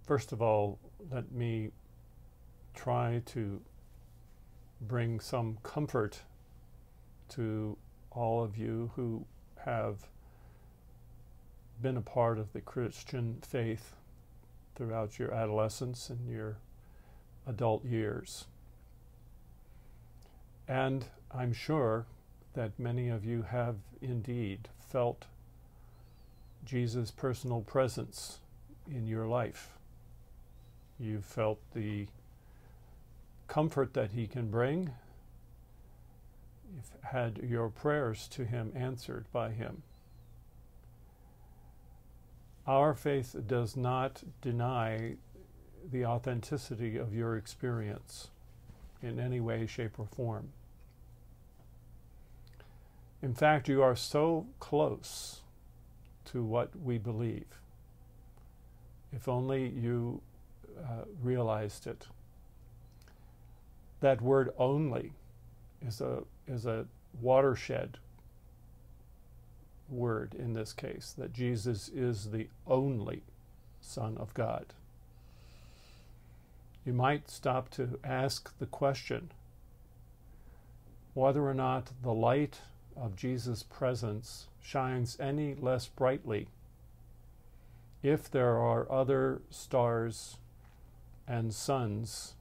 First of all, let me try to bring some comfort to all of you who have been a part of the Christian faith throughout your adolescence and your adult years. And I'm sure that many of you have indeed felt Jesus' personal presence in your life. You've felt the comfort that he can bring. You've had your prayers to him answered by him. Our faith does not deny the authenticity of your experience in any way, shape, or form. In fact, you are so close to what we believe. If only you realized it. That word "only" is a watershed word in this case, that Jesus is the only Son of God. You might stop to ask the question whether or not the light of Jesus' presence shines any less brightly if there are other stars and suns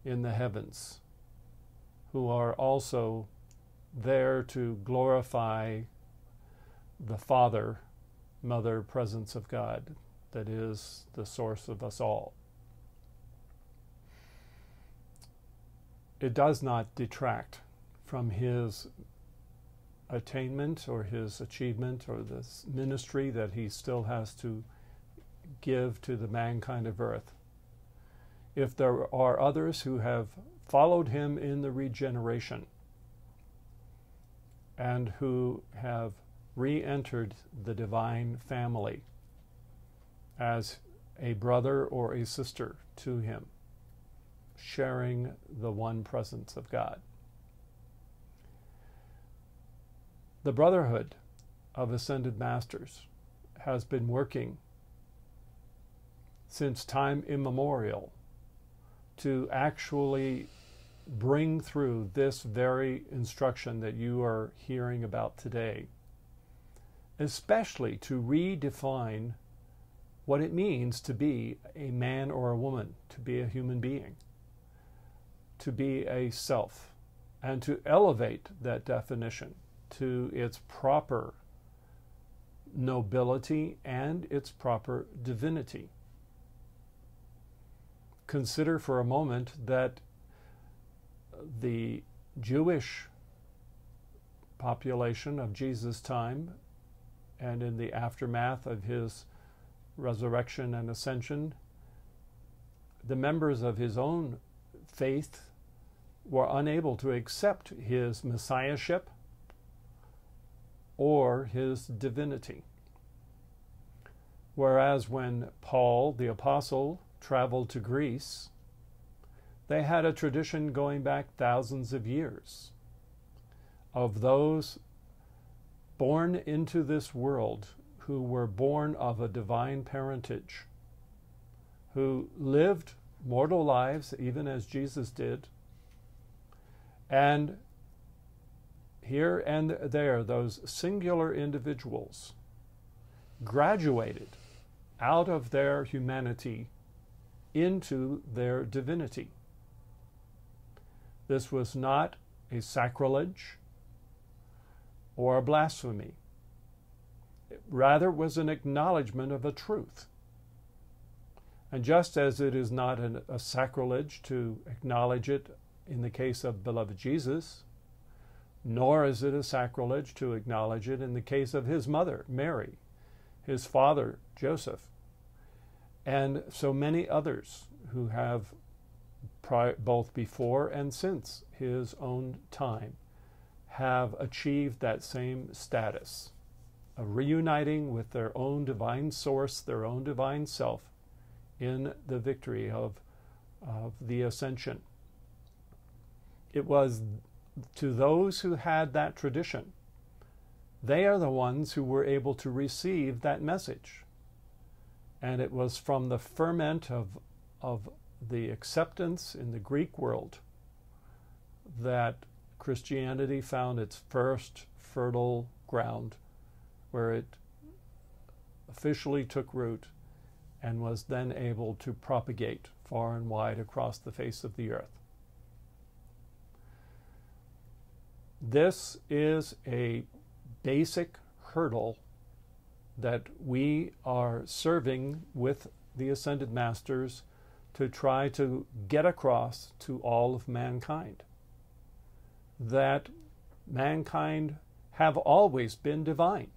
in the heavens who are also there to glorify the Father, Mother presence of God that is the source of us all. It does not detract from his attainment or his achievement or this ministry that he still has to give to the mankind of earth. If there are others who have followed him in the regeneration and who have re-entered the divine family as a brother or a sister to him, sharing the one presence of God. The Brotherhood of Ascended Masters has been working since time immemorial to actually bring through this very instruction that you are hearing about today, especially to redefine what it means to be a man or a woman, to be a human being, to be a self, and to elevate that definition to its proper nobility and its proper divinity. Consider for a moment that the Jewish population of Jesus' time and in the aftermath of his resurrection and ascension, the members of his own faith were unable to accept his messiahship or his divinity. Whereas when Paul, the apostle, traveled to Greece, they had a tradition going back thousands of years of those born into this world who were born of a divine parentage, who lived mortal lives even as Jesus did, and here and there those singular individuals graduated out of their humanity into their divinity. This was not a sacrilege or a blasphemy. It rather was an acknowledgement of a truth. And just as it is not a sacrilege to acknowledge it in the case of beloved Jesus, nor is it a sacrilege to acknowledge it in the case of his mother, Mary, his father, Joseph, and so many others who have, both before and since his own time, have achieved that same status of reuniting with their own divine source, their own divine self, in the victory of the ascension. It was to those who had that tradition. They are the ones who were able to receive that message. And it was from the ferment of the acceptance in the Greek world that Christianity found its first fertile ground, where it officially took root and was then able to propagate far and wide across the face of the earth. This is a basic hurdle that we are serving with the Ascended Masters to try to get across to all of mankind. That mankind have always been divine.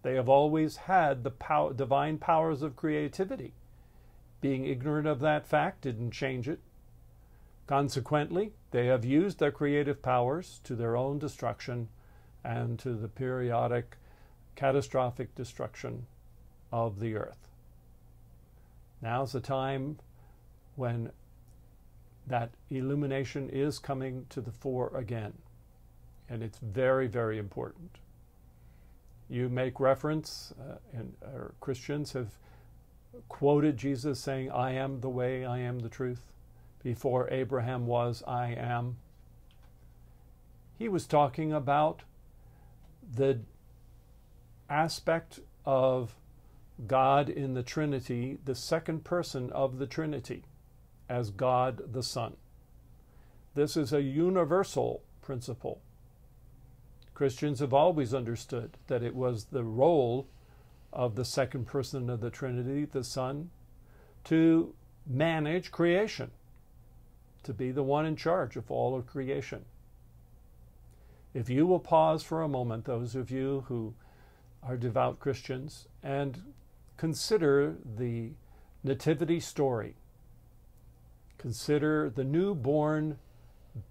They have always had the divine powers of creativity. Being ignorant of that fact didn't change it. Consequently, they have used their creative powers to their own destruction and to the periodic catastrophic destruction of the earth. Now's the time when that illumination is coming to the fore again. And it's very, very important. You make reference, and Christians have quoted Jesus saying, "I am the way, I am the truth." Before Abraham was, I am. He was talking about the aspect of God in the Trinity, the second person of the Trinity, as God the Son. This is a universal principle. Christians have always understood that it was the role of the second person of the Trinity, the Son, to manage creation, to be the one in charge of all of creation. If you will pause for a moment, those of you who are devout Christians, and consider the nativity story. Consider the newborn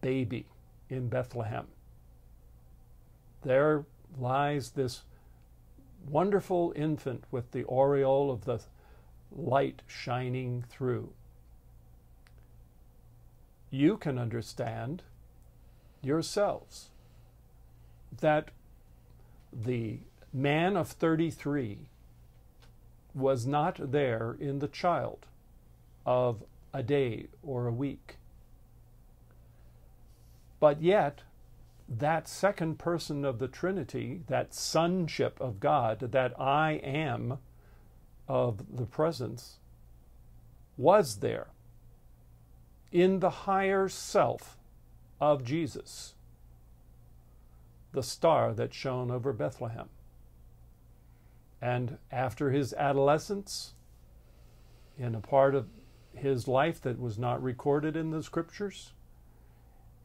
baby in Bethlehem. There lies this wonderful infant with the aureole of the light shining through. You can understand yourselves that the man of 33 was not there in the child of a day or a week. But yet, that second person of the Trinity, that sonship of God, that I am of the presence, was there in the higher self of Jesus, the star that shone over Bethlehem. And after his adolescence, in a part of his life that was not recorded in the scriptures,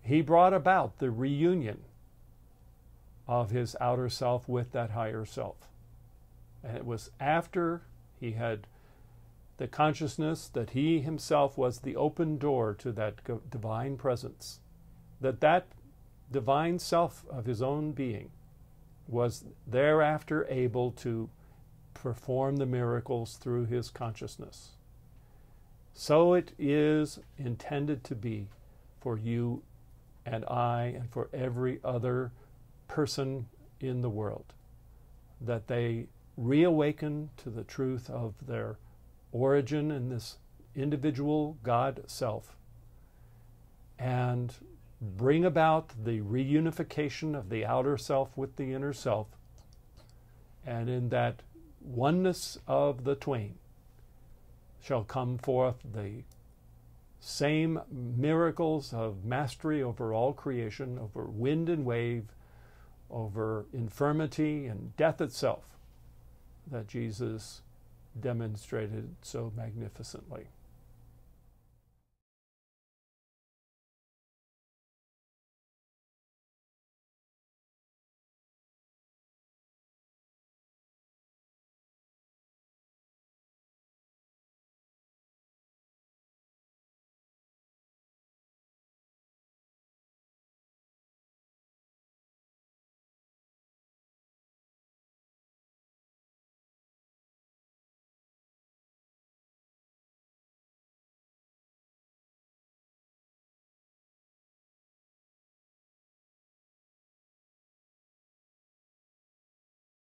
he brought about the reunion of his outer self with that higher self. And it was after he had the consciousness that he himself was the open door to that divine presence, that divine self of his own being was thereafter able to perform the miracles through his consciousness. So it is intended to be for you and I and for every other person in the world, that they reawaken to the truth of their origin in this individual God self and bring about the reunification of the outer self with the inner self, and in that oneness of the twain shall come forth the same miracles of mastery over all creation, over wind and wave, over infirmity and death itself, that Jesus demonstrated so magnificently.